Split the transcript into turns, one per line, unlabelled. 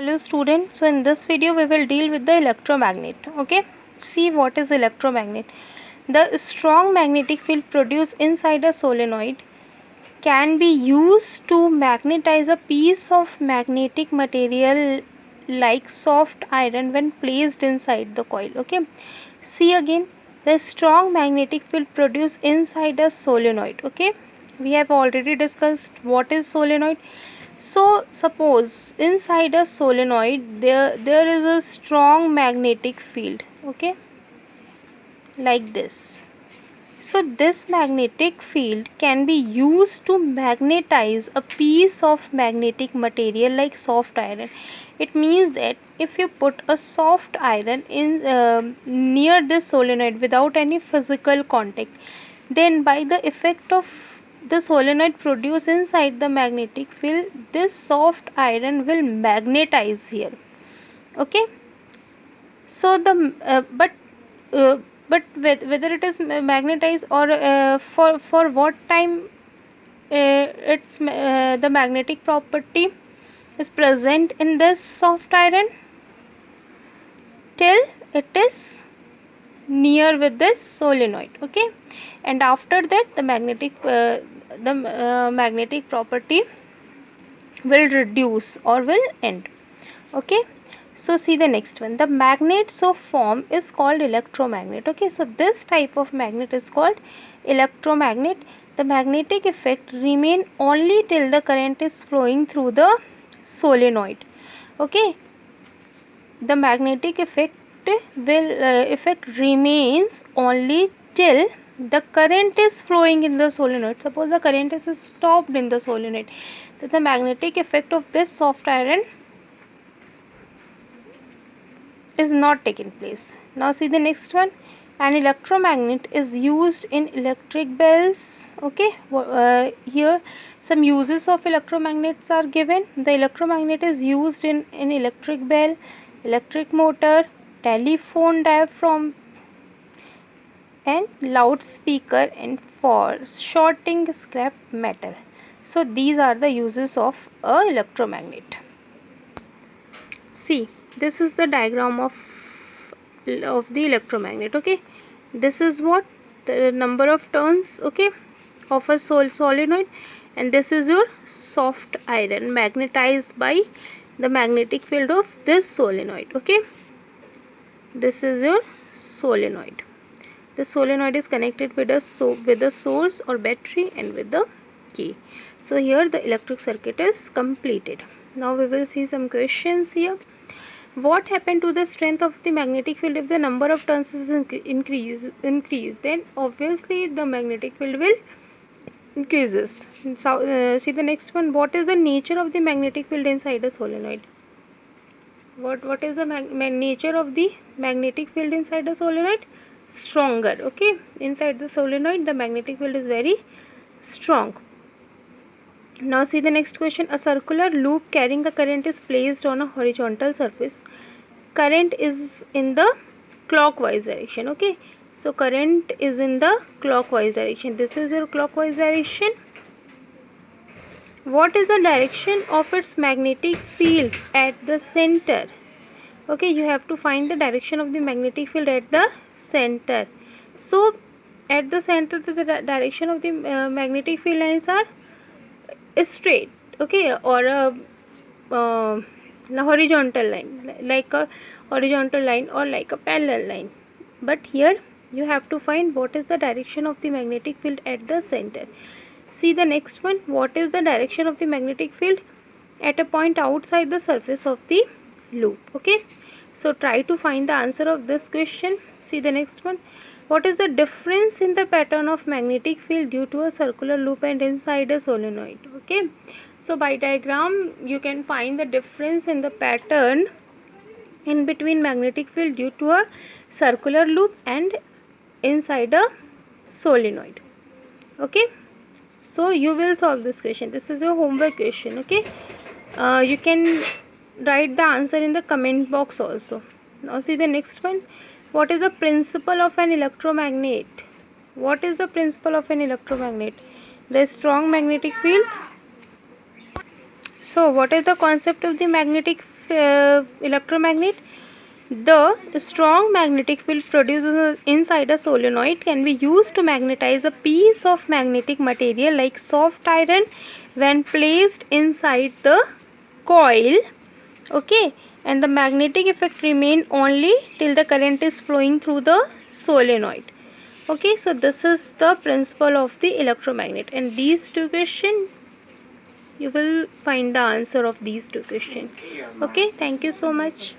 Hello student, so in this video we will deal with the electromagnet. Okay, see what is electromagnet. The strong magnetic field produced inside a solenoid can be used to magnetize a piece of magnetic material like soft iron when placed inside the coil. Okay, see again, the strong magnetic field produced inside a solenoid. Okay, we have already discussed what is solenoid. So suppose inside a solenoid there is a strong magnetic field, okay, like this. So this magnetic field can be used to magnetize a piece of magnetic material like soft iron. It means that if you put a soft iron in near this solenoid without any physical contact, then by the effect of the solenoid produced inside the magnetic field, this soft iron will magnetize here. Okay, so the uh, but whether it is magnetized or for what time the magnetic property is present in this soft iron, till it is near with this solenoid. Okay, and after that the magnetic property will reduce or will end. Okay, so see the next one. The magnet so form is called electromagnet. Okay, so this type of magnet is called electromagnet. The magnetic effect remain only till the current is flowing through the solenoid. Okay, the magnetic effect remains only till the current is flowing in the solenoid. Suppose the current is stopped in the solenoid, then the magnetic effect of this soft iron is not taking place. Now see the next one. An electromagnet is used in electric bells. Okay, here some uses of electromagnets are given. The electromagnet is used in electric bell, electric motor, telephone diaphragm, and loudspeaker, and for shorting scrap metal. So these are the uses of a electromagnet. See, this is the diagram of the electromagnet. Okay, this is what the number of turns, okay, of a solenoid, and this is your soft iron magnetized by the magnetic field of this solenoid. Okay, this is your solenoid. The solenoid is connected with a source or battery and with the key. So here the electric circuit is completed. Now we will see some questions here. What happened to the strength of the magnetic field if the number of turns is increased? Then obviously the magnetic field will increases. So see the next one. What is the nature of the magnetic field inside a solenoid? What is the nature of the magnetic field inside a solenoid? Stronger. Okay, inside the solenoid the magnetic field is very strong. Now see the next question. A circular loop carrying a current is placed on a horizontal surface. Current is in the clockwise direction. Okay, so current is in the clockwise direction. This is your clockwise direction. What is the direction of its magnetic field at the center? Okay, you have to find the direction of the magnetic field at the center. So at the center the direction of the magnetic field lines are straight, okay, or a horizontal line, like a horizontal line or like a parallel line. But here you have to find what is the direction of the magnetic field at the center. See the next one. What is the direction of the magnetic field at a point outside the surface of the loop? Okay, so try to find the answer of this question. See the next one. What is the difference in the pattern of magnetic field due to a circular loop and inside a solenoid? Okay, so by diagram you can find the difference in the pattern in between magnetic field due to a circular loop and inside a solenoid. Okay, so you will solve this question. This is your homework question. Okay, you can write the answer in the comment box also. Now see the next one. What is the principle of an electromagnet? What is the principle of an electromagnet? The strong magnetic field. So what is the concept of the magnetic electromagnet. The strong magnetic field produced inside a solenoid can be used to magnetize a piece of magnetic material like soft iron when placed inside the coil. Okay, and the magnetic effect remain only till the current is flowing through the solenoid. Okay, so this is the principle of the electromagnet, and these two questions you will find the answer of these two questions. Okay, thank you so much.